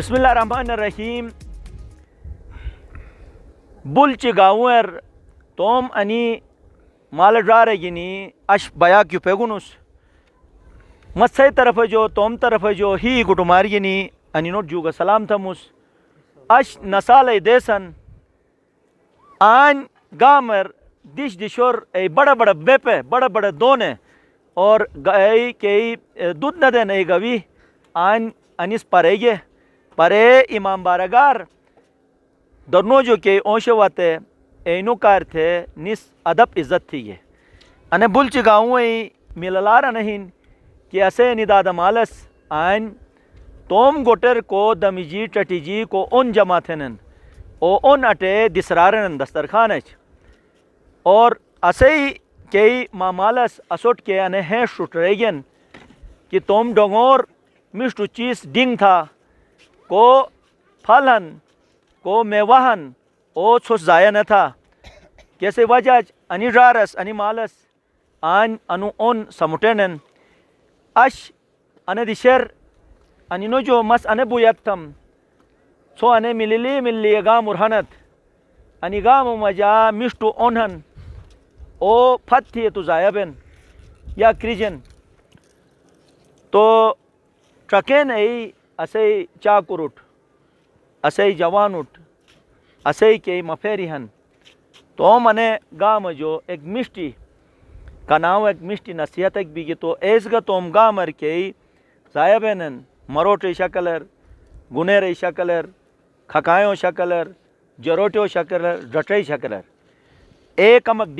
بسم الله الرحمن الرحیم. بلچ گاور توم انی مال جاره گینی اش بیا کیو پیگونوس مسای طرف جو توم طرف جو ہی گٹمار گینی انی نوٹ جوگا سلام تھموس اش نسال دیسن آن گامر دیش دیشور ای بڑا بڑا بیپے بڑا بڑا دونے اور گئی کئی دودھ نہ دین ای گوی آن انیس پرے گے پرے امام بارگار درنو جو کہ اونشے واتے اینو کار تھے نس ادب عزت تھی یہ انے بلچ گاؤں ای مللارا نہیں کہ اسے نداد مالس آئین توم گوٹر کو دمیجی ٹٹی جی کو ان جمع تھنن او ان اٹے دسرارن دسترخان اچ اور اسے کئی مامالس اسوٹ کے انے ہیں شٹ ریگن کہ توم ڈونگور مشٹو چیز ڈنگ تھا کو پھلن کو میوہن او چھوس ضائع نہ تھا کیسے وجہ انی رارس انی مالس آن انو اون سمٹینن اش انے دیشر انی نو جو مس انے بویتم سو انے ملی گام ارہنت انی گام مجا مشتو اونہن او پھت تھی تو ضائبن یا کریجن تو ٹرکین ای اسے چاکروٹ اسے جوانوٹ اسے کے مفیری ہن تو منے گام جو ایک مشٹی کا نام ایک مشٹی نصیحت ایک بھی تو ایس گا توم گامر کے ضائبن مروٹے شکلر گنیر شکلر کھکایوں شکلر جروٹیو شکلر ڈٹے شکلر ایک امک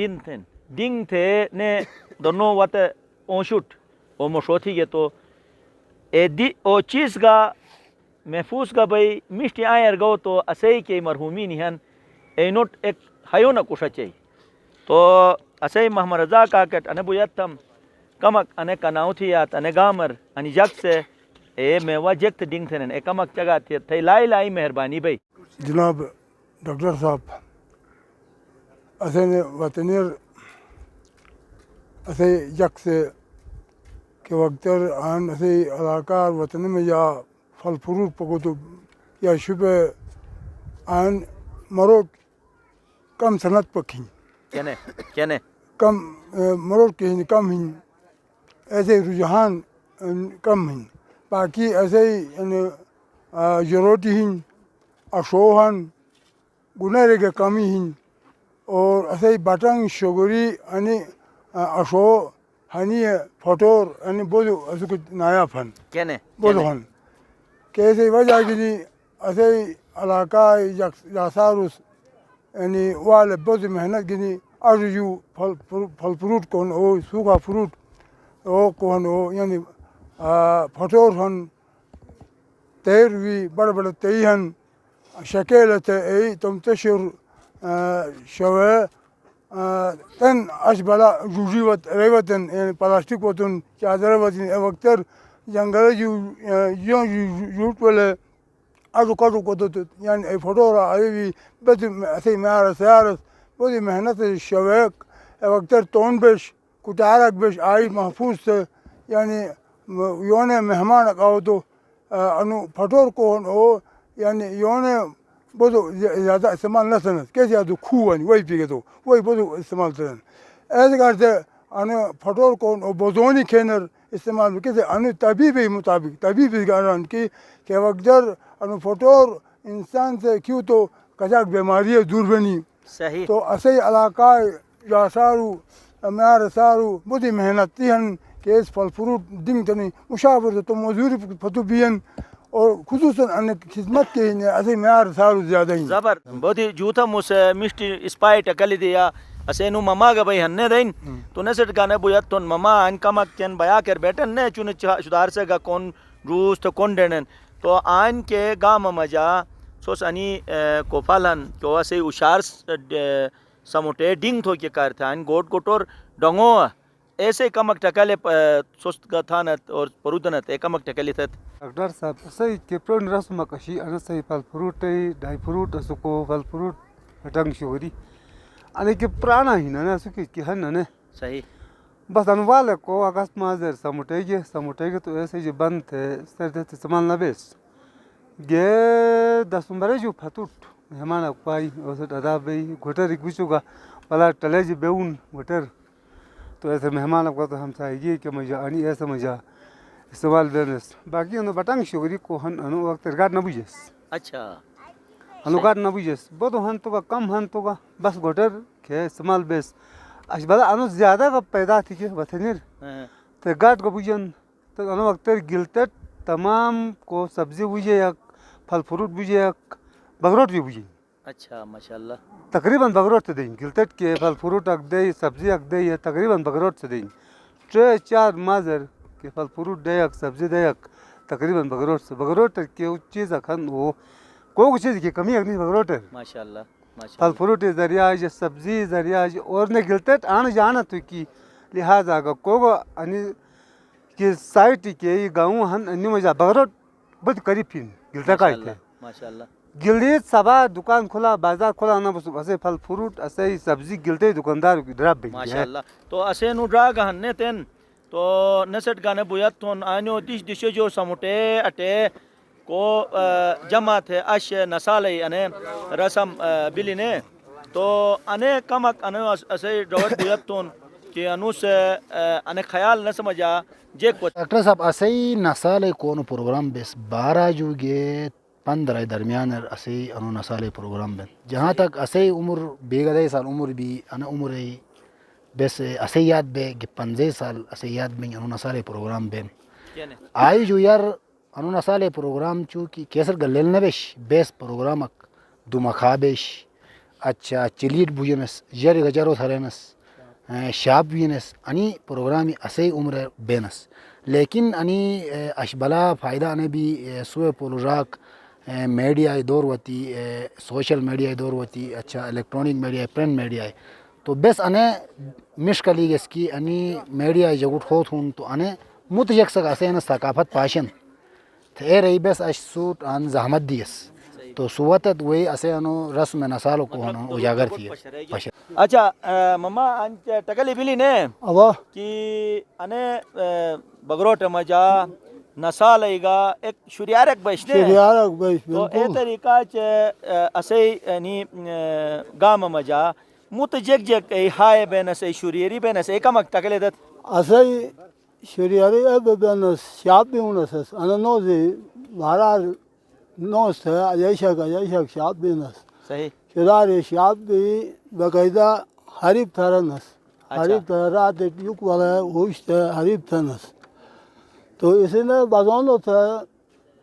دن تھے نے دونوں وات اونشٹ او مشوتھی گے تو اے دی او چیز گا محفوظ گا بھئی مشٹی آئر گو تو اسے کے مرحومی نہیں اے نوٹ ایک ہیو نہ کشا چاہی تو اسے محمد رضا کاکٹ انے بویتم کمک انے کناؤ تھیات انے گامر انی جگ سے اے میوہ جگت ڈنگ تھنن اے کمک چگا تھیت تھے لائی مہربانی بھئی. جناب ڈاکٹر صاحب اسے وطنیر اسے جگ سے کہ وقتر آن اسے علاقار وطن میں یا پھل فروٹ پکوتو یا شبہ آن مروٹ کم صنعت پکھیں کینے کم مروٹ کے ہن کم ہن ایسے رجحان کم ہن باقی ایسے ہی جروٹی ہن اشو ہن گنرے کے کمی ہن اور ایسے ہی بٹنگ شگری یعنی اشو ہنی پھٹور یعنی بودو ایسے کچھ نایا پھن بودو ہن کیسے وجہ گنی ایسے ہی علاقہ جاساروس یعنی والے بہت محنت گنی ارجو پھل فروٹ کون ہو سوکھا فروٹ او کون ہو یعنی پھٹور ہن تیر بھی بڑے بڑے تئی ہن شکیلت ای تم تشر شوے تن اش بلا جوجی وت ریوتن یعنی پلاسٹک وتن چادر وتن وقتر جنگل جو جوٹ والے ادو کدو کدو یعنی فٹورا ای بھی بد ایسے میار سیارس بہت محنت شویک وقتر تون بیش کٹارک بیش آئی محفوظ سے یعنی یونے مہمان آؤ تو انو پھٹور کو ہو یعنی یونے بہت زیادہ استعمال نہ سنت کیسے آدھو کھو آنی وہی پی تو وہی بہت استعمال سنن ایسے کرتے انو پھٹور کو بوزونی کھینر استعمال کیسے انو طبیبی مطابق طبیبی گاران کی کہ وقتر انو پھٹور انسان سے کیوں تو کجاک بیماری دور بنی صحیح تو اسے علاقہ جاسارو میار سارو بہت محنتی ہن کہ اس پھل فروٹ دنگ تنی مشاور تو موزوری فتو بین اور خصوصاً ان خدمت کے ایسے میار سارو زیادہ ہی زبر بہت ہی جوتا مس مشٹی اسپائٹ کلی دیا اسے نو مما گا بھئی ہننے دین تو نے سٹ گانے بویت تون مما ان کمک چن بیا کر بیٹن نے چون شدار سے گا کون روز تو کون ڈینن تو آن کے گا ممجا سوس انی کو پھلن تو اسے اشار سموٹے ڈنگ تھو کے کار تھا ان گوٹ گوٹور ڈنگو ایسے کمک ٹکلے سست کا تھانت اور پرودنت کمک ٹکلی تھت ڈاکٹر صاحب صحیح کہ پرون رسم کشی انا صحیح پھل فروٹ ڈائی فروٹ سکو پھل فروٹ ڈنگ شوری انا کہ پرانا ہی نا سکی کہ ہن نا صحیح بس ان والے کو اگست مازر سمٹے گے تو ایسے جو بند تھے سر استعمال نہ بیس گے دسمبر جو پھتوٹ مہمان اکپائی اوسط ادا بھئی گھٹر ایک بچو گا بلا ٹلے جی بیون گھٹر تو ایسے مہمان اکپا تو ہم سائیگی کہ مجھا آنی ایسا مجھا استعمال بینس باقی انو بٹانگ شوگری کو ہن انو وقت ارگاد نہ بوجھس اچھا انو گاد نہ بوجھس بودو ہن تو گا کم ہن تو گا بس گھٹر کہ استعمال بیس اش بلا انو زیادہ کا پیدا تھی کہ وطنیر تو گاد کو بوجھن تو انو وقت گلتت تمام کو سبزی بوجھے یا پھل فروٹ بوجھے یا بغروٹ بھی بوجھے اچھا ماشاءاللہ تقریباً بغروٹ سے دیں گلتت کے پھل فروٹ اک دے سبزی اک دے یا تقریباً بغروٹ سے دیں ٹرے چار مازر کہ پھل فروٹ دے اک سبزی دے اک تقریباً بغروٹ کے چیز اکھن وہ کوئی چیز کی کمی اکنی بغروٹ ہے ماشاءاللہ پھل ماشاءاللہ فروٹ ذریعہ جو سبزی ذریعہ اور نے گلتت آن جانا تو کی لہٰذا کا کوگو انی کہ سائٹ کے گاؤں ہن انی مجھا بغروٹ بہت قریب پھین گلتا کا ماشاءاللہ ماشاءاللہ گلدیت سبا دکان کھلا بازار کھلا نہ بس اسے پھل فروٹ اسے سبزی گلتے دکاندار کی ڈراب بھی ماشاءاللہ تو اسے نو ڈرا گہن نے تین تو نسٹ گانے بویت تون آنیو دیش دیشے جو سموٹے اٹے کو جمع تھے اش نسالی انے رسم بلی نے تو انے کمک انے اسے ڈروٹ بویت تون کہ انو سے انے خیال نہ سمجھا جے کو ڈاکٹر صاحب اسی نسال کون پروگرام بیس 12 جو گے 15 درمیان اسی انو نسال پروگرام بین جہاں تک اسی عمر بیگدے سال عمر بھی انا عمر بیس اسی یاد بے کہ 15 سال اسی یاد بین انو نسال پروگرام بین آئی جو یار انو نسال پروگرام چو کی کیسر گلیل نبیش بیس پروگرامک دو مخابش اچھا چلیٹ بوجنس جری گجارو تھرینس شاب وینس انی پروگرامی اسی عمر بینس لیکن انی اشبلا فائدہ انے بھی سوئے پولوراک میڈیا دور وتی سوشل میڈیا دور وتی اچھا الیکٹرونک میڈیا پرنٹ میڈیا تو بس انے مشکلی گس کی انی میڈیا جگوٹ ہوت ہون تو انے متجک سک اسے ان ثقافت پاشن تھے رہی بس اش سوٹ ان زحمت دیس تو سوتت وہی اسے انو رسم نسالو کو انو اجاگر تھی اچھا مما انت ٹکلی بلی نے اوا کہ انے بغروٹ مجا نسال ایگا ایک شریارک بشنے شریارک بیش تو اے بالکل طریقہ چ اسے یعنی گام مجا مت جگ جگ ہائے بین اسے شریری بین اسے کمک تکلے دت اسی شریاری اب بینس شاب بھی ہونس انا نوزی مہارار نوست ہے ایشک شاب بینس صحیح شداری شاب بھی باقاعدہ حریب تھرنس حریب تھر رات یوک والا ہوش تھے حریب تھنس تو اسی نے بازونو تھا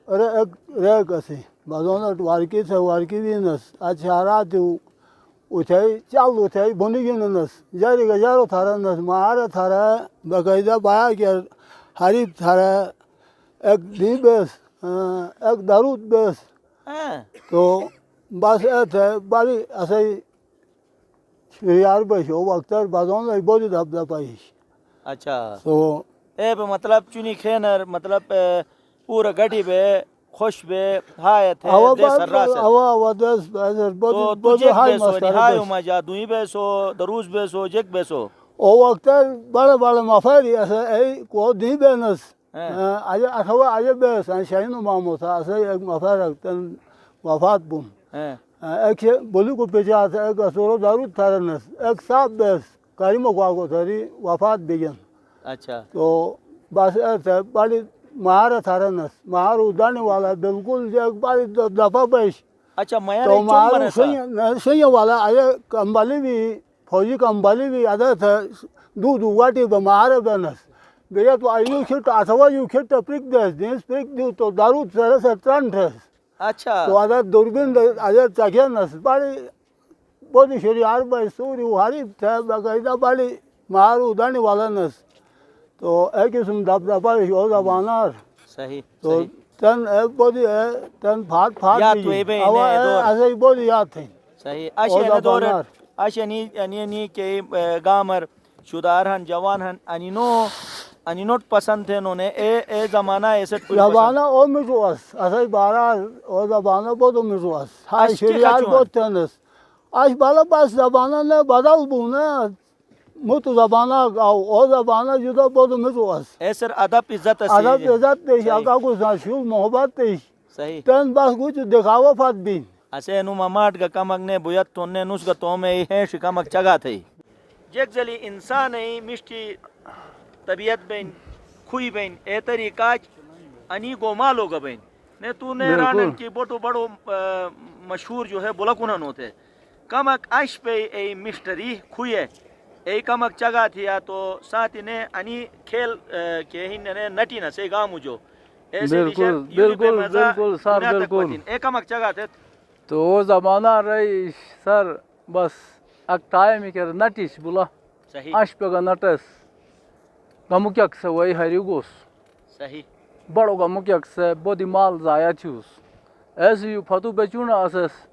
ارے ایک ریک اسی بازونو وارکی تھے وارکی بینس اچھا رات اٹھائی چال اٹھائی بنی گنس جاری گجارو تھرنس مہارا تھرا باقاعدہ بایا کہ حریب تھرا ایک دی بیس ایک درود بیس تو بس ایتھے باری اسے شریار بیش او وقتر بازون ای بودی دب دپایش اچھا تو اے مطلب چونی کھینر مطلب پورا گڑی بے خوش بے ہائے تھے دے سر راس اوا دس بازر تو بودی تجھے ہائی بے سو مسکر نہائے مجا دوئی بے سو دروز بے سو جگ بے سو او وقتر بڑے بڑے مفاری اسے ای کو دی بینس اجے اٹھوا اجے بیس شاہین مامو تھا اسے ایک مفار رکھتن وفات بون ایک بولی کو پیچھا تھا ایک اسورو دارود تھرنس ایک صاحب بیس کریمو کو تھری وفات بگن اچھا تو بس ایسے بڑی مہارا تھرنس مہار ادانے والا بالکل جو بڑی دفعہ بیش اچھا میں تو مہار سنگ والا اجے کمبالی بھی فوجی کمبالی بھی ادا تھا دو واٹی مہارا بینس گیا تو ایو کھٹ اٹھوا یو کھٹ پرک دس دینس پرک دیو تو دارود سر ٹرن تھس اچھا تو ادا دوربین اجے چکھنس بڑی بودی شریار بائی سوری حریب تھا باقاعدہ بڑی مہار ادانے والا نس تو ایک قسم دب دبائی او زبانار صحیح تو تن بودی تن پھاٹ یاد ہوئی بے ایسے بودی یاد تھیں صحیح اشے دور اشے نی کے گامر شدار ہن جوان ہن انینوٹ پسند تھے انہوں نے اے زمانہ ایسے زبانہ او مجوس ایسے بارہ او زبانہ بہت مجوس ہائی شریار بہت تنس آج بالا پاس زبانہ نے بدل بونا مت زبانہ او زبانہ جدا بہت مجوس ایسر ادب عزت ادب عزت دیش آقا کو شیو محبت دیش صحیح تن بس کچھ دکھاوا فات بین اسے نو مماٹ کا کمک نے بویت تو نے نس کا تو میں ہے شکمک چگا تھے جیک زلی انسان ہے مشتی طبیعت بین خوی بین اے طریقاج انی گو مالو گا بین نے تو نے رانن کی بڑو بڑو مشہور جو ہے بولا کنن ہوتے کمک اش پہ اے مشتری خوی ہے اے کمک چگا تھیا تو ساتھ نے انی کھیل کے ہی نے نٹی نہ سے گامو جو ایسے بالکل بالکل بالکل سر بالکل اے کمک چگا تھے تو وہ زمانہ رہی سر بس اک ٹائم کر نٹش بولا صحیح اش پہ نٹس گمک سے وہی ہری گوس صحیح بڑو گمک سے بودی مال ضائع چھوس ایسے یو فتو بچونا اسس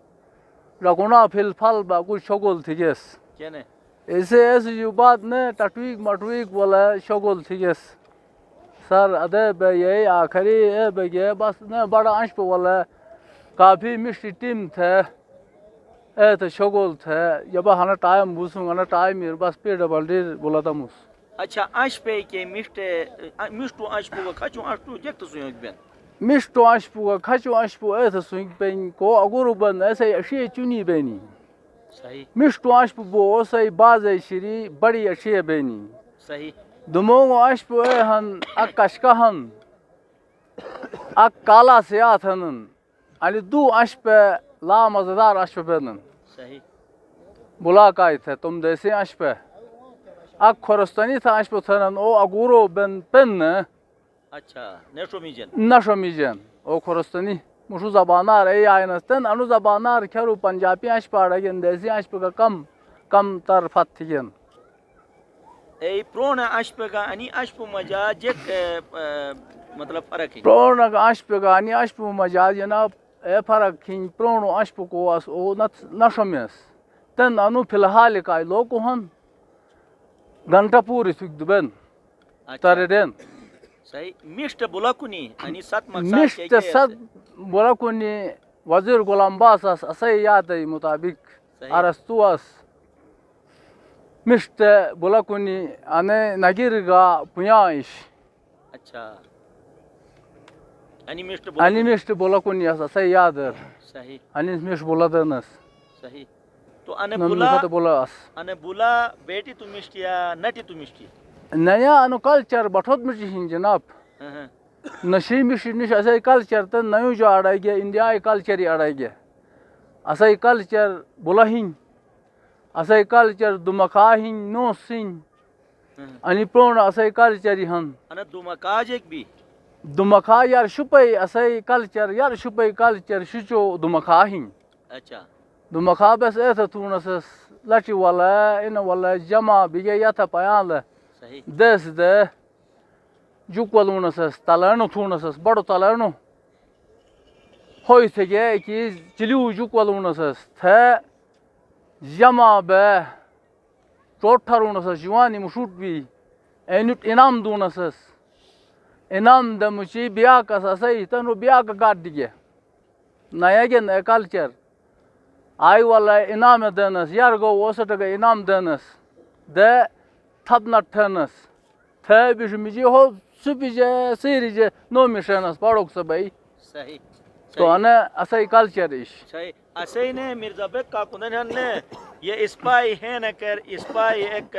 رکونا پھل پھل با کچھ شگول تھی گیس کہنے ایسے یو بات نے ٹٹویک مٹویک بولا شگول تھی گیس سر ادے بے یہ آخری اے بے یہ بس نے بڑا انش پہ بولا کافی مشتی ٹیم تھے اے تو شگول تھے یہ ہانا ٹائم بوسوں گا ٹائم بس پی ڈبل ڈیر بولا تھا موس اچھا اش پہ کے مشتو اش پہ کھچو اش تو جک تو سویک بین مشتو انش پہ کھچو انش پہ اے تو سوئنگ بین کو اگورو بن ایسے اشی چونی بینی صحیح مشتو انش پہ بو اسے باز شری بڑی اشی بینی صحیح دمونگو انش پہ اے ہن اک کشکا ہن اک کالا سیاہ ہنن علی دو انش پہ لا مزدار انش پہ بینن صحیح بلا کائی تھے تم دیسی انش پہ اک خورستانی تھا انش پہ تھنن او اگورو بن پن اچھا نیشو میجن نشو میجن او خورستانی مشو زبانار ای آئینستن انو زبانار کھرو پنجابی انش پہ آڑگن دیسی انش پہ کم تر فت تھیگن ای پرون اش پہ کا انی اش پہ مجا جک مطلب فرق ہے پرون انش پہ گانی انش پہ مجا جناب اے فرق ہن پرونو انش پہ کو اس او نشو میس تن انو فی الحال کائی لوکو ہن گھنٹہ پوری سک دبن تردن صحیح مشت بلکونی انی ست مقصد مشت صد بلکونی وزیر غلام باس اس اسی یاد مطابق ارستو اس مشت بلکونی انے نگیر گا پنیاش اچھا انی مشت بلکونی اس اسی یاد صحیح انی مشت بلدنس صحیح تو انے بولا بیٹی تو مشتی یا نٹی تو مشتی نیا انو کلچر بٹھوت مشی ہن جناب نشی مشی نش اسے کلچر تو نیو جو اڑائی گیا انڈیا کلچر ہی اڑائی گیا اسے کلچر بولا ہن اسے کلچر دمکا ہن نوس ہن انی پرون اسے کلچر ہی ہن انا دمکاج ایک بھی دمکا یار شپے اسے کلچر یار شپے کلچر شچو دمکا ہن اچھا دمکا بس اے تھا تونس لچی والا ان والا جمع بگے یا تھا پیان صحیح دس دے جوکولونس تلانو تھونس بڑو تلانو ہوئی تھے گئے کہ چلیو جوکولونس تھے جمع بے ٹوٹھرونس جوانی مشوٹ بھی اینٹ انام دونس انام دمچی بیا کس اسے تنو بیا کا گاٹ دیگے نیا گے نیا کلچر آئی والا انام دینس یار گو وسط گئے انام دینس دے تھپ نٹھنس تھے بیش مجھے ہو سپیجے سیریجے نو مشنس پڑوک سے بھائی صحیح تو انا اسے کلچر ایش صحیح اسے نے مرزا بیگ کا کندن نے یہ اسپائی ہے نہ کر اسپائی ایک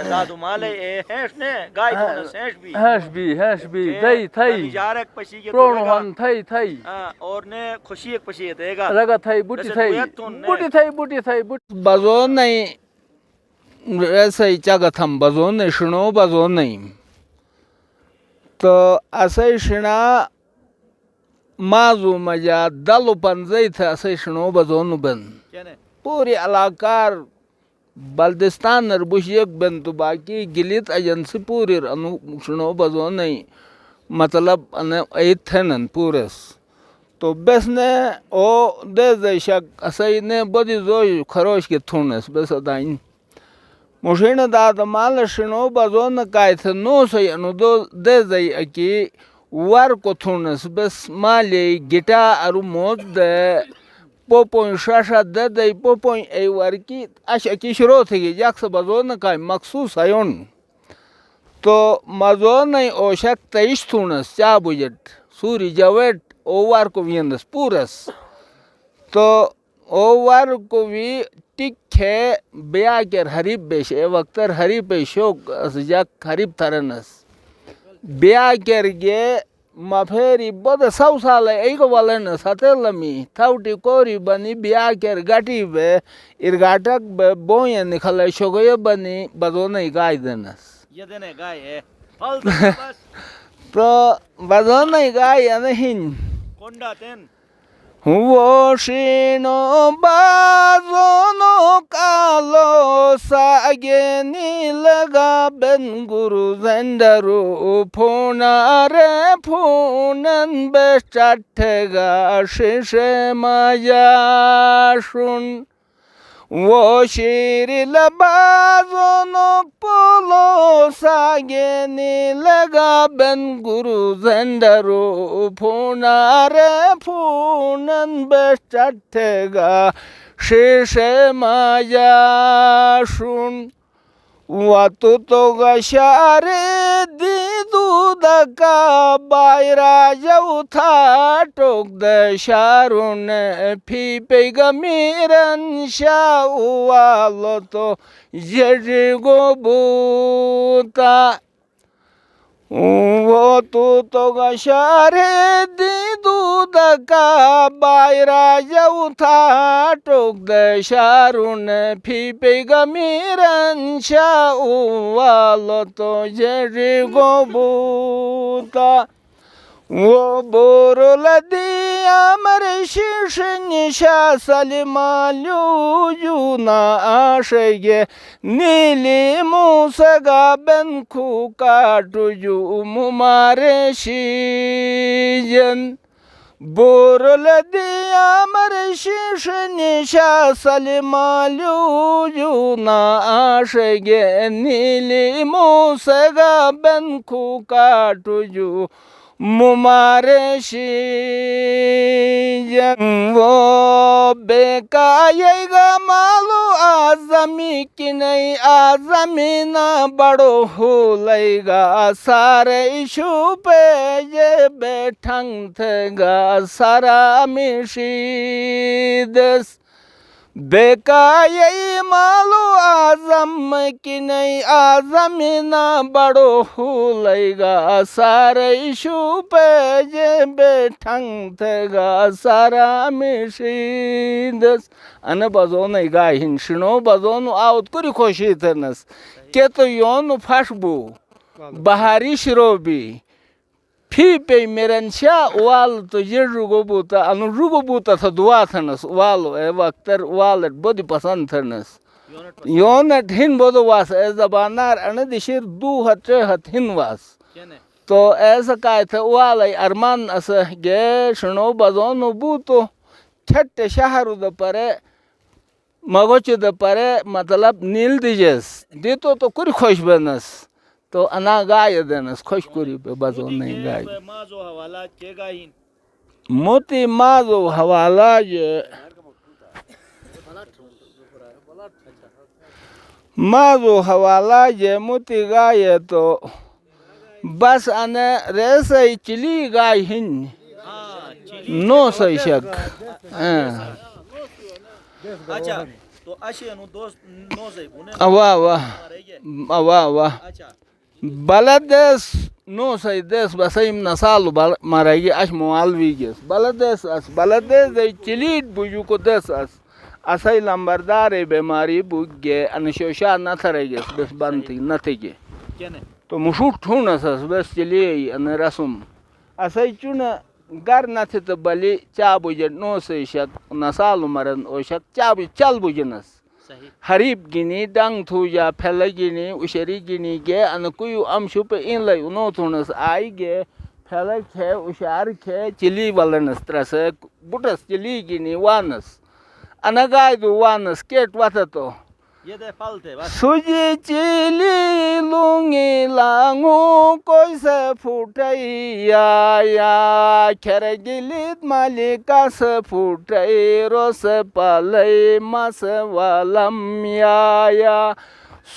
دادو مالے ہیش نے گائے کونس ہیش بھی دئی تھئی جارک پشی کے پرونو ہن تھئی اور نے خوشی ایک پشی ہے گا رگا تھئی بوٹی تھئی بزون نہیں ایسے ہی چگت ہم بزون نہیں شنو بزون نہیں تو اسے شنا مازو مجا دلو پنزئی تھا اسے شنو بزون بن پوری علاقار بلدستان نربوش یک بن تو باقی گلیت ایجنسی پوری انو شنو بزون نہیں مطلب ایت تھنن پورس تو بس نے او دے شک اسے نے بدی زوی خروش کے تھونس بس ادائن مشین داد مال شنو بزون کای تھ نو سی انو دو دے زئی اکی ور کو تھونس بس مالی گٹا ارو موت دے پوپوین شاشا دے دے پوپوین ای ور کی اش اکی شروع تھی گی جاکس بزون کای مخصوص ایون تو مزون او شک تیش تھونس چا بجٹ سوری جویٹ اوور کو وینس پورس تو اوور کو وی ٹک ہے بیا کر ہریب بیش اے وقتر ہریب بیشوک جک ہریب ترنس بیا کر گے مفیری بود سو سال ایگو والن ستلمی تھوٹی کوری بنی بیا کر گٹی بے ارگاٹک بے بوئیں نکھل شگوی بنی بدونی گائی دنس یہ دینے گائے ہے پھلتے بس تو بدونی گائی نہیں کونڈا تین وہ شینو بازونو کالو ساگینی لگا بن گرو زندرو پھونا رے پھونن بشٹ گا شش مجاشن وہ شیر لبازونو پولو ساگینی لگا بن گرو زندرو پھونا رے پھونن بشٹ گا شش مجاشن واتو تو گشار دیدو دکا بائرا جو تھا ٹوک دشارون پھی پیگا میرن شاوالو تو جرگو بوتا وہ تو گشار دیدو دکا بائرا جو تھا ٹوک دشارون پھی پیگا میرن شاوالو تو جرگو بوتا وہ بورو لدی امر شیش نشا سلمالیو جونا آشگے نیلی موسگا بن کھو کاٹو جو ممارے شیجن بورو لدی امر شیش نشا سلمالیو جونا آشگے نیلی موسگا بن کھو کاٹو جو ممارے شیجن وہ بیکائی گا مالو آزمی کی نئی آزمی نہ بڑو ہو لئی گا سارے شو پہ یہ بیٹھنگ تھے گا سارا میشیدس بیکائی مالو آزم کی نئی آزمی نہ بڑو ہو لئی گا سارے شو پہ یہ بیٹھنگ تھے گا سارا میشیدس انا بزونی گائی ہنشنو بزونو آوت کری خوشی تنس کہ تو یونو فشبو بہاری شروبی پھی پی میرن شاہ وال تو یہ رگو بوتا انو رگو بوتا تھا دعا تھنس والو اے وقتر والت بودی پسند تھنس یونت ہن بودو واس اے زبانار انا دشیر دو ہت ہت ہن واس تو ایسا کہا تھا والی ارمان اسا گے شنو بزونو بوتو چھٹ شہرو دا پرے مگوچ دا پرے مطلب نیل دیجس دیتو تو کری خوش بنس تو انا گائے دنس خوش کری پہ بزون نہیں گائے مازو حوالات کے گائیں موتی مازو حوالات مازو حوالات موتی گائے تو بس انا ریسے چلی گائے ہن نو سی شک اچھا تو اشی انو دوست نوزے واہ واہ واہ بلدس نو سی دس بسیم نسالو مرائی اش موالوی گیس بلدس اس بلدس دے چلیٹ بجو کو دس اس اسی لمبردار بیماری بگے انشوشا نہ تھرے گیس بس بنتی نہ تھی گے تو مشوٹ ٹھونس اس بس چلیے ان رسم اسی چون گر نہ تھی تو بلی چا بجے نو سی شک نسالو مرن او شک چا بج چل بجنس حریب گینی ڈنگ تھو یا پھیل گینی اشری گینی گے ان کوئی ام شپ ان لئی انو تھونس آئی گے پھیل کھے اشار کھے چلی ولنس ترس بٹس چلی گینی وانس انگائی دو وانس کیٹ واتتو یہ دے پھل تھے بس سوجی چلی لونگی لانگو کوئی سے پھوٹائی یا کھر گلیت مالکا سے پھوٹائی رو سے پالی ماس والم یا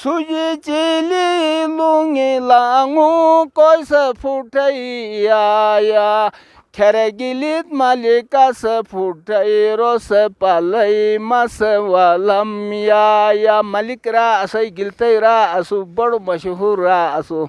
سوجی چلی لونگی لانگو کوئی سے پھوٹائی یا Keregilit malikası futayrosa palay maswalam ya malik ra asay giltay ra asu bad mashhur ra asu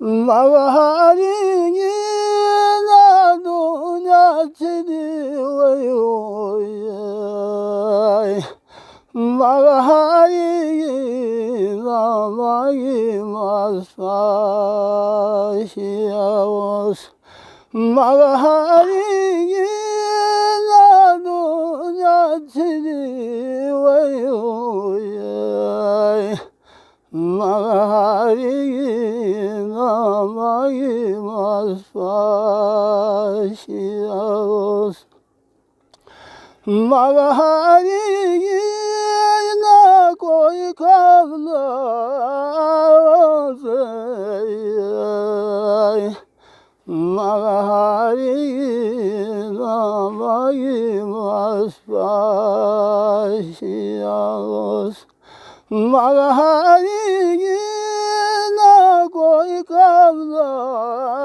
Mağari na dunya çini vay oy Mağari na magi masfaşiyavos Mağari na dunya çini vay oy Mağari namayı masfaşiyavos Mağari na koy kavlaz Mağari namayı masfaşiyavos Mağari na koy kavlaz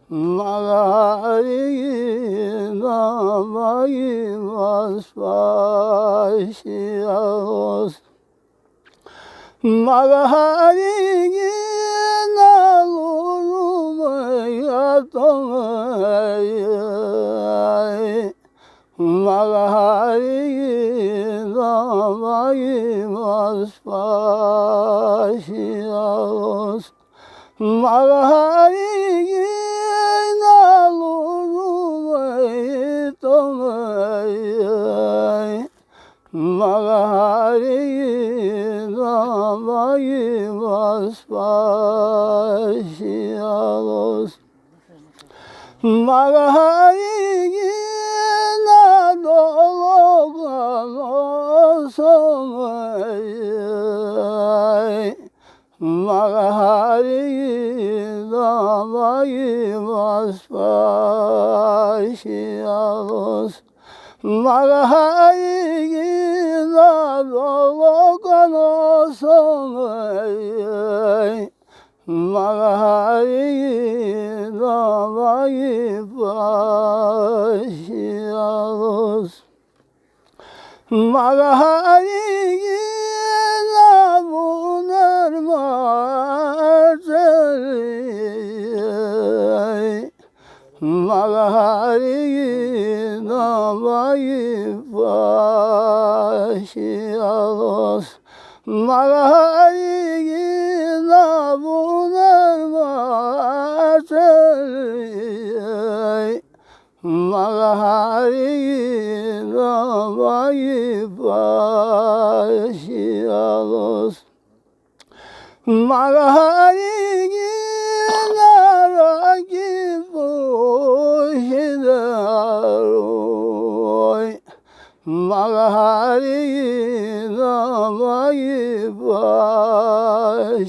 Mağari namayı masfaşiyavos Mağari na lurmayatay Mağari namayı masfaşiyavos Mağari nalumaytomay Mağari namayı masfaşiyavos Mağari Mağari namayı masfaşiyavos Mağari namayı Mağari namayı başiyavos Mağari namunar mazeri Mağari namayı başiyavos Mağari namunar mazeri Mağari namayı başiyavos Mağari naraki boşidaroy Mağari namayı başiyavos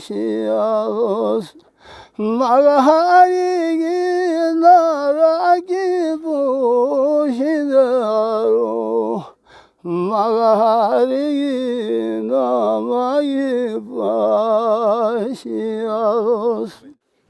Mağari naraki boşidaro Mağari namayı başiyavos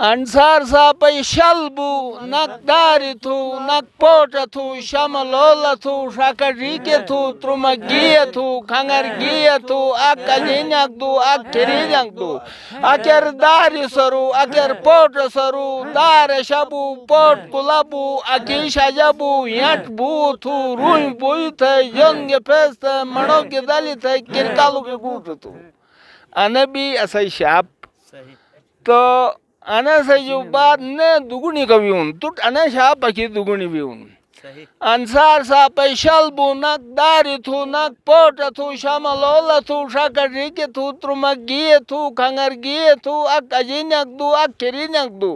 انصار صاحب شلبو نک داری تھو نک پوٹ تھو شملول تھو شاکری کے تھو ترمگی تھو کھنگر گی تھو اکجینک دو اکرینک دو اکر داری سرو اکر پوٹ سرو دار شبو پوٹ کلبو اکی شجبو ینٹ بو تھو روی بوئی تھے جنگ پیس تھے منو کی دلی تھے کرکالو کے گوٹ تھو انا بھی اسی شاب تو انا سجو بعد نے دگنی کبیون تو انا شاب کی دگنی بیون انصار صاحب شلبو نک داری تھو نک پوٹ تھو شملول تھو شاکری کے تھو ترمگی تھو کھنگر گی تھو اکجینک دو اکرینک دو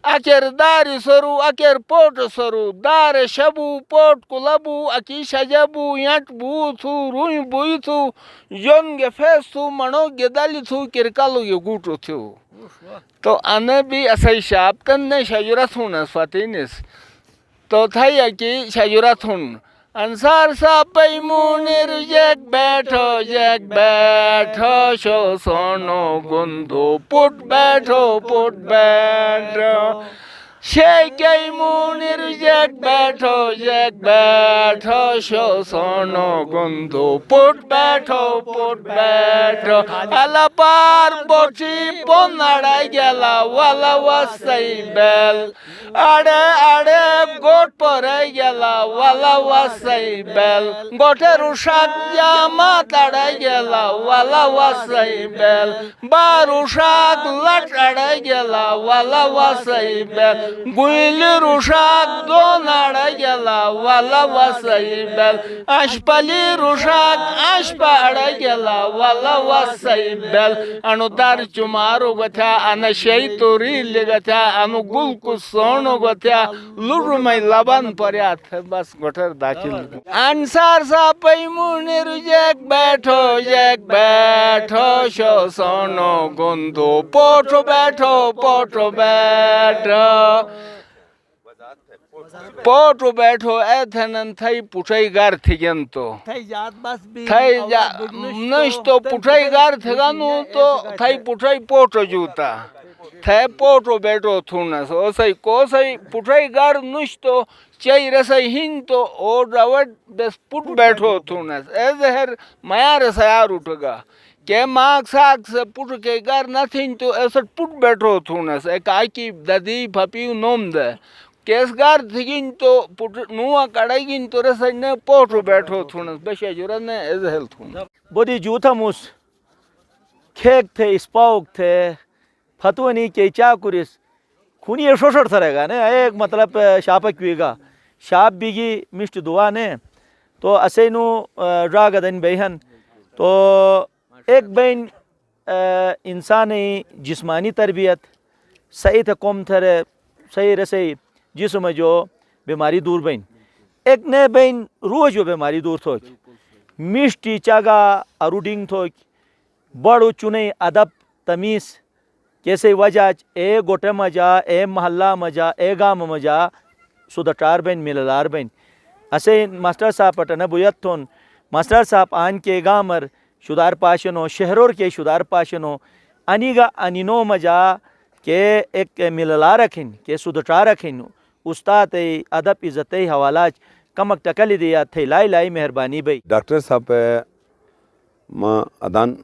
اکر داری سرو اکر پوٹ سرو دار شبو پوٹ کلبو اکی شجبو ینٹ بو تھو روی بوئی تھو جنگ فیس تھو منو گدلی تھو کرکالو یہ گوٹو تھو تو انا بھی اسی شاب تن نے شجرت ہوں فتینس تو تھائی اکی شجرت ہوں انصار صاحب مونر جگ بیٹھو شو سونو گندو پٹ بیٹھو شیکی مونر جگ بیٹھو شو سونو گندو پٹ بیٹھو الا پار بوٹی پونڑا گلا والا وسائی بیل اڑے گوٹ پر گلا والا وسائی بیل گوٹے روشاک جاما تڑا گلا والا وسائی بیل باروشاک لٹ اڑا گلا والا وسائی بیل گویل روشاک دو ناڑا گلا والا وسائی بیل اشپلی روشاک اشپا اڑا گلا والا وسائی بیل انو دار چمارو گتھا انا شیطوری لگتھا انو گل کو سونو گتھا لڑو میں لبن پریات بس گٹر داخل انصار صاحب مونر جگ بیٹھو شو سونو گندو پوٹو بیٹھو اے تھنن تھائی پوٹائی گار تھگن تو تھائی نشتو پوٹائی گار تھگنو تو تھائی پوٹائی پوٹو جوتا تھے پوٹو بیٹھو تھونس اوسائی کوسائی پوٹائی گار نشتو چائی رسائی ہن تو او راوٹ بس پوٹ بیٹھو تھونس اے زہر میا رسایار اٹھگا کہ ماک ساک سے پوٹ کے گار نتھن تو ایسا پوٹ بیٹھو تھونس ایک آکی ددی پھپیو نوم دے کیس گار تھگین تو نوہ کڑائی گین تو رسائی نے پوٹو بیٹھو تھونس بشا جورا نے ازہل تھون بودی جوتا موس کھیک تھے اسپاوک تھے فتونی کے چاکوریس خونی شوشر تھرے گا نا ایک مطلب شاپک ویگا شاپ بیگی مشت دعا نے تو اسینو راگ دن بیہن تو ایک بین انسانی جسمانی تربیت صحیح تھا قوم تھرے صحیح رسے جسم جو بیماری دور بین ایک نے بین روح جو بیماری دور تھوک مشتی چاگا اروڈنگ تھوک بڑو چنے ادب تمیز کیسے وجہ اے گوٹے مجا اے محلہ مجا اے گام مجا سودٹار بین مللار بین اسے ماسٹر صاحب پٹنا بویت تھون ماسٹر صاحب آن کے گامر شدار پاشنو شہرور کے شدار پاشنو انیگا انینو مجا کہ ایک مللا رکھن کہ سودٹار رکھن استاد ادب عزت حوالات کمک ٹکلی دیا تھے لائی مہربانی بھائی ڈاکٹر صاحب ما ادان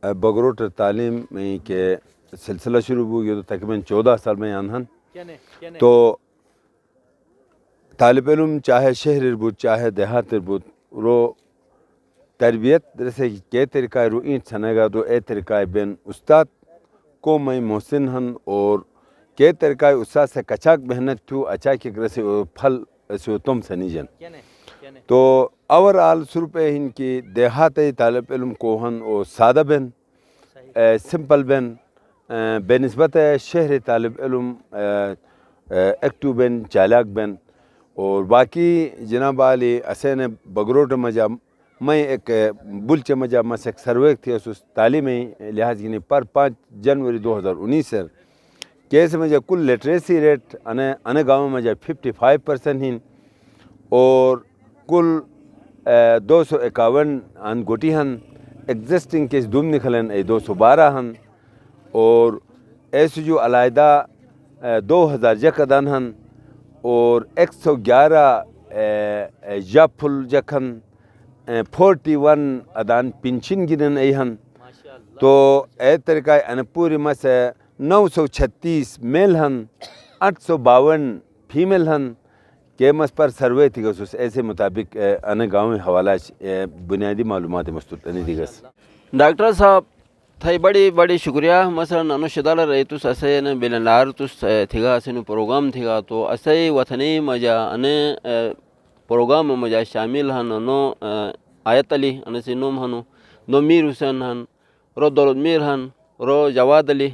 بگروٹ تعلیم میں کے سلسلہ شروع ہو گیا تو تقریباً 14 سال میں آنہن تو طالب علم چاہے شہر بود چاہے دیہات بود رو تربیت رسے کے طریقہ رو اینٹ سنے گا تو اے طریقہ بین استاد کو میں محسن ہن اور کے طریقہ استاد سے کچاک محنت تھو اچھا کہ رسے پھل اسے تم سنی جن تو اوورآل سرپے ہن کی دیہات طالب علم کو ہن اور سادہ بن سمپل بن بنسبت شہر طالب علم ایکٹو بن چالاک بن اور باقی جناب علی اسین بگروٹ مجا میں ایک بلچ مجا مس ایک سروے تھی اس تعلیمی لحاظ یعنی پر 5 جنوری 2019 سر کیس مجا کل لٹریسی ریٹ انے گاؤں مجا 55% ہن اور کل 251 ان گوٹی ہن ایگزسٹنگ کیس دوم نکھلن 212 ہن اور ایسے جو علیحدہ 2000 جکدان ہن اور 111 جاپل جکھن 41 ادان پنچن گرن ایہن تو اے طریقہ ان پوری مس 936 میل ہن 852 فیمیل ہن کہ مس پر سروے تھی گس ایسے مطابق ان گاؤں حوالہ بنیادی معلومات مستطنی دی گس. ڈاکٹر صاحب تھائی بڑی شکریہ. مثلا انو شدال رہی تس اسے بلنار تس تھیگا اسے پروگرام تھیگا تو اسے وطنی مجا انے پروگرام مجا شامل ہن انو آیت علی ان سے نوم ہنو نو میر حسین ہن رو دولت میر ہن رو جواد علی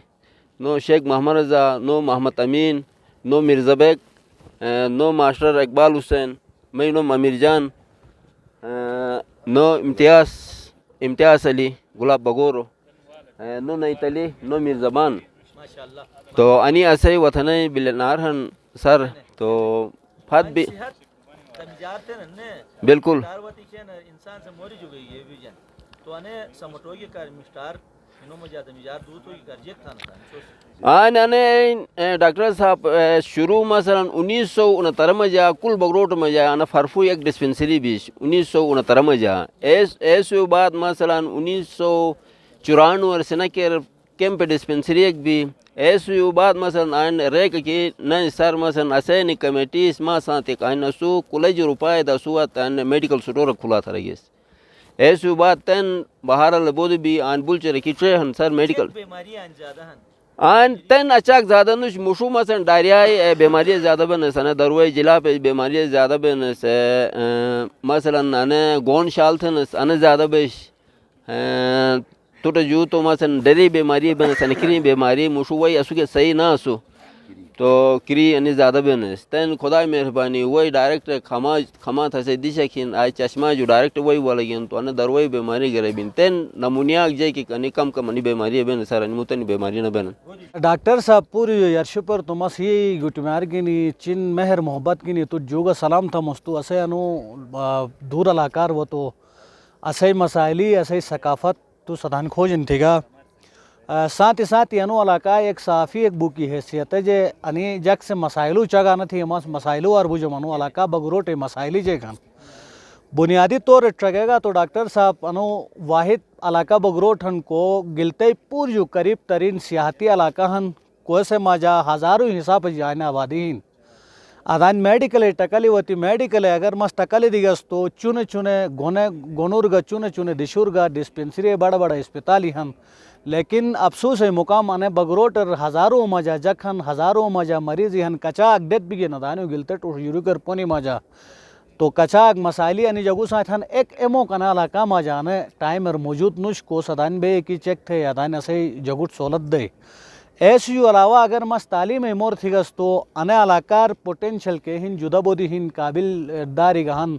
نو شیخ محمد رضا نو محمد امین نو مرزا بیگ نو ماسٹر اقبال حسین میں نو امیر جان نو امتیاز علی گلاب بگورو نو نیت علی نو میر زبان تو انی اسے وطنی بلنار ہن سر تو فات بھی بالکل انسان سے موری جو گئی یہ بھی جان تو انے سمٹو یہ کر مشتار انو مجا دمیجار دو تو یہ کر جیت تھا انے ڈاکٹر صاحب شروع مثلا 1969 میں جا کل بگروٹ میں جا انا فرفو ایک ڈسپنسری بیچ 1969 میں جا ایسے بعد مثلا 1994 اور سنہ کے کیمپ ڈسپنسری ایک بھی ایسے بعد مثلا آئین ریک کی نئے سر مثلا اسینی کمیٹی اسما ساتھ ایک آئین نسو کلیج روپائے دا سوات آئین میڈیکل سٹور کھلا تھا رہیس ایسے بعد تین بہار البود بھی آئین بلچے رکی ٹرے ہن سر میڈیکل بیماری آن زیادہ ہن آئین تین اچاک زیادہ نوش مشو مثلا ڈائریائی بیماری زیادہ بنس انا دروئی جلا پہ بیماری زیادہ بنس مثلا انا گون شال تھنس انا زیادہ بیش توٹا جو تو مثلا ڈری بیماری بنس انا کری بیماری مشو وی اسو کے صحیح نہ اسو تو کری انی زیادہ بنس تین خدای مہربانی وہی ڈائریکٹ کھما تھا سے دیشا کھین آئی چشمہ جو ڈائریکٹ وہی والا گین تو انا دروئی بیماری گرے بین تین نمونیا جائے کہ انی کم انی بیماری بین سر انی متنی بیماری نہ بین. ڈاکٹر صاحب پوری یرش پر تو مس یہ گٹمار گینی چن مہر محبت گینی تو جوگا سلام تھا مستو اسے انو دور علاقار وہ تو اسے مسائلی اسے ثقافت تو سدان کھوجن تھی گا ساتھ ہی ساتھ انو علاقہ ایک صحافی ایک بو کی حیثیت ہے جے انی جگ سے مسائلو چگا نہ تھی مس مسائلو اور بوجھ منو علاقہ بگروٹے مسائلی جے گھن بنیادی طور چگے گا تو ڈاکٹر صاحب انو واحد علاقہ بگروٹ ہن کو گلتے پور جو قریب ترین سیاحتی علاقہ ہن کو سے ماجا ہزاروں حساب جائنا آبادی ہن ادان میڈیکل ٹکلی ہوتی میڈیکل اگر مس ٹکلی دیگس تو چنے چنے گونورگا چنے چنے دشورگا ڈسپنسری بڑا بڑا اسپتالی ہن لیکن افسوس ہے مقام آنے بگروٹر ہزاروں مجا جکھن ہزاروں مجا مریضی ہن کچاک ڈیت بھی گن دانو گلتے ٹو یورگر پونی مجا تو کچاک مسائلی انی جگو ساتھ ہن ایک ایمو کنا علاقہ مجا نے ٹائمر موجود نش کو سدان بے کی چیک تھے ادان اسے جگوٹ سہولت دے ایسے علاوہ اگر مس تعلیم مور تھیگس تو انے علاقار پوٹینشل کے ہن جدا بودی ہن قابل داری گہن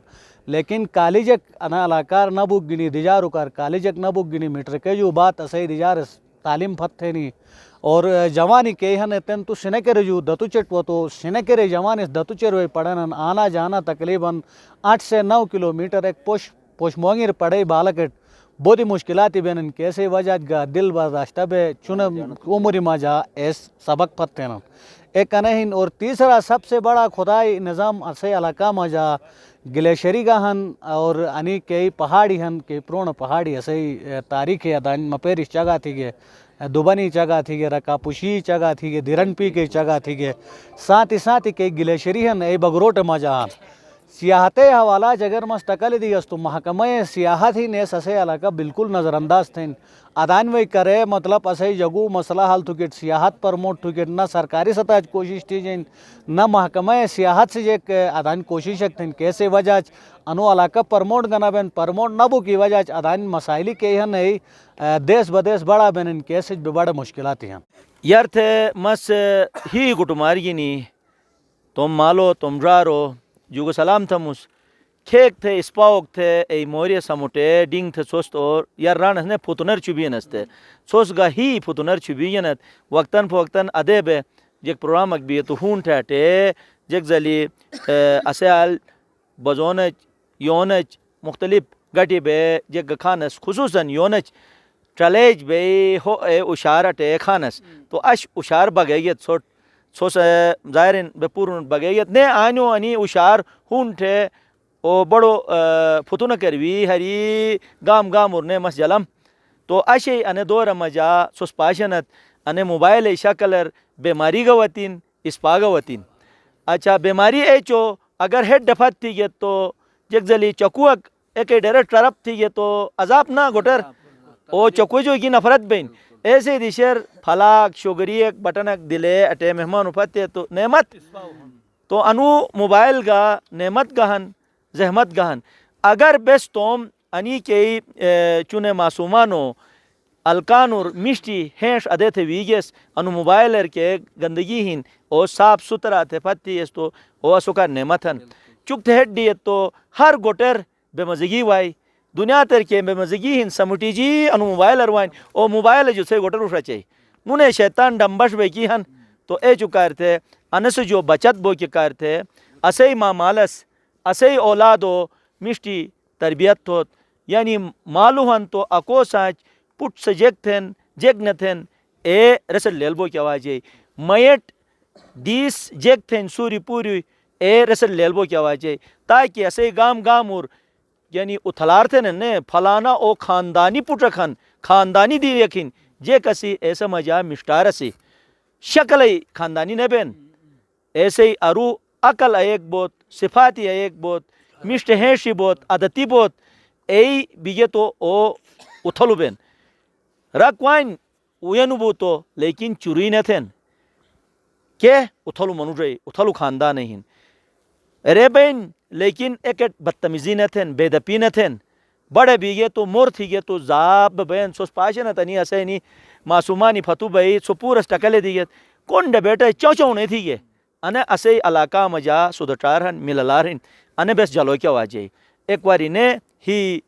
لیکن کالجک انا علاقار نہ بک گنی دیجارو کر کالجک نہ بک گنی میٹر کے جو بات اسے دیجار تعلیم پھت تھے نہیں اور جوانی کے ہن تن تو سنکر جو دتو چٹ و تو سنکر جوان اس دتو چر ہوئے پڑھن آنا جانا تقریباً 8 سے 9 کلومیٹر ایک پوش مونگیر پڑے بالکٹ بہت مشکلات بینن کیسے وجہ گا دل برداشتہ بے چن عمری ماجا ایس سبق پتہ نا ایک انہین اور تیسرا سب سے بڑا خدائی نظام اسے علاقہ ماجا گلیشری گا ہن اور انی کئی پہاڑی ہن کئی پرون پہاڑی اسے تاریخ ادان مپیرش جگہ تھی گے دوبنی جگہ تھی گے رکا پوشی جگہ تھی گے دیرن پی کے جگہ تھی گے ساتھ ہی کئی گلیشری ہن اے بگروٹ ماجا ہن سیاحت حوالہ جگر مس ٹکل دیگس تو محکمہ سیاحت ہی نیس اسے علاقہ بالکل نظر انداز تھیں ادان وی کرے مطلب اسے جگو مسئلہ حل تھکٹ سیاحت پرموٹ تھکٹ نہ سرکاری سطح کوشش تھی جن نہ محکمہ سیاحت سے ایک ادان کوشش تھیں کیسے وجہ انو علاقہ پرموٹ گنا بین پرموٹ نہ بو کی وجہ ادان مسائلی کے ہن ہے دیس بدیس بڑا بین کیسے بڑا مشکلات ہیں یار تھے مس ہی گٹماری نی تم مالو تم رارو جوگو سلام تھمس کھیک تھے اسپاوک تھے ای موریہ سموٹے ڈنگ تھے سوست اور یار رانس نے پھوتنر چوبینس تھے سوس گا ہی پھوتنر چوبینت وقتاً فوقتاً ادے بے جک پروگرام اک بھی تو ہون ٹھاٹے جک زلی اسیال بزونچ یونچ مختلف گٹی بے جک خانس خصوصاً یونچ ٹرلیج بے ہو اے اشار اٹے خانس تو اش اشار بگیت سوس ظاہرین بے پورن بگیت نے آنو انی اشار ہونٹے او بڑو فتونہ کروی ہری گام گام ارنے مس جلم تو اشے انے دور مجا سوس پاشنت انے موبائل شکلر بیماری گوتین اسپا گوتین اچھا بیماری ایچو اگر ہیڈ ڈفت تھی گے تو جگزلی چکوک ایک ڈیرٹ ٹرپ تھی گے تو عذاب نہ گٹر او چکو جو کی نفرت بین ایسے دیشر پھلاک شوگری ایک بٹنک دلے اٹے مہمان افتے تو نعمت تو انو موبائل گا نعمت گہن زحمت گہن اگر بیس توم انی کے چونے معصومانو الکانور مشتی ہینش ادے تھے ویگیس انو موبائلر کے گندگی ہین او صاف ستھرا تھے پتی اس تو او اسوکا نعمت ہن چک تھے دیت تو ہر گوٹر بے مزگی وائی دنیا تر کے بے مزگی ہن سمٹی جی انو موبائلر وائن او موبائل جو سے گوٹر اٹھا چاہیے نونے شیطان ڈمبش بے کی ہن تو اے چکار تھے انس جو بچت بو کے کار تھے اسے ماں مالس اسے اولادو مشتی تربیت ہوت یعنی مالو ہن تو اکو سانچ پٹ سے جیگ تھن جیگ نہ تھن اے رسل لیل بو کی آوازی میٹ دیس جیگ تھن سوری پوری اے رسل لیل بو کی آوازی تاکہ اسے گام گام اور یعنی اتھلار تھے نے پھلانا او خاندانی پٹ رکھن خاندانی دی رکھن جے کسی ایسا مجا مشتار سی شکل خاندانی نے بین ایسے ہی ارو عقل ایک بوت صفاتی ایک بوت مشت ہیشی بوت عدتی بوت ای بیگے تو او اتھلو بین رکوائن اوینو بوتو لیکن چوری نہ تھن کہ اتھلو منو رہی اتھلو خاندان ہین رے بین لیکن ایک بدتمیزی نہ تھن بے دپی نہ تھن بڑے بیگے تو مور تھی گے تو زاب بین سوس پاشے نہ تنی اسے نی معصومانی فتو بئی سو پورس ٹکلے دیگے کون ڈے بیٹے چو چو نہیں تھی گے انے اسے علاقہ مجا سودٹار ہن مللار ہن انے بیس جلو کیا واجے ایک واری نے ہی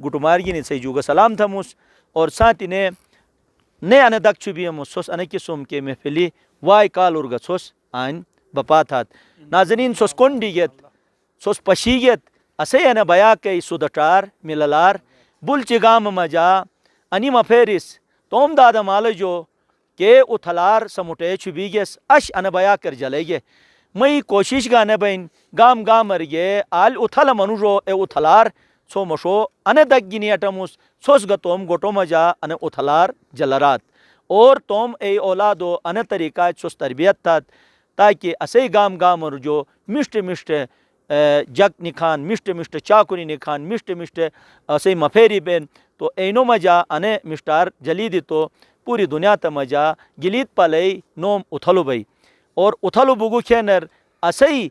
گٹمارگی نے سی جوگا سلام تھموس اور ساتھی نے انے دک چھبی ہم سوس انے کی سوم کے محفلی وائی کال ارگا سوس آئین بپا تھات ناظرین سوس کون دیگیت سوس پشیگیت اسے انے بیا کئی سودٹار مللار بلچی گام مجا انی مفیرس توم دادا مال جو کہ اتھلار سموٹے چھبی گیس اش انے بیا کر جلے گے مئی کوشش گانے بین گام گام مرگے آل اتھل منو رو اے اتھلار سو مشو انے دک گینی اٹموس سوس گا توم گوٹو مجا انے اتھلار جلرات اور توم اے اولادو انے طریقہ سوس تربیت تھات تاکہ اسے گام گام اور جو مشت مشت جگ نکھان مشت مشت چاکونی نکھان مشت مشت اسے مفیری بین تو اینو مجا انے مشتار جلی دی تو پوری دنیا تا مجا گلید پلئی نوم اتھلو بئی اور اتھلو بگو کھینر اسے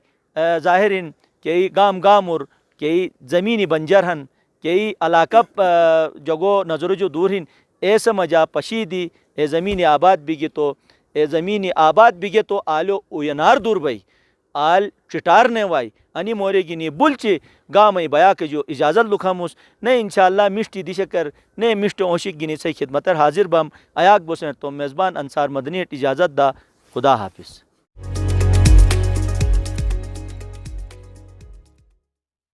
ظاہرین کہ گام گام اور کہ زمینی بنجر ہن کہ علاقہ جگو نظر جو دور ہن ایسا مجا پشیدی اے زمینی آباد بگی تو اے زمینی آباد بگے تو آلو اوینار دور بئی آل چٹار نے وائی انی مورے گینی بلچی گامی بیا کے جو اجازت لکھاموس نے انشاءاللہ مشتی دیشکر نے مشت اوشک گینی سے خدمتر حاضر بام ایاک بوسن تو میزبان انصار مدنی اجازت دا خدا حافظ.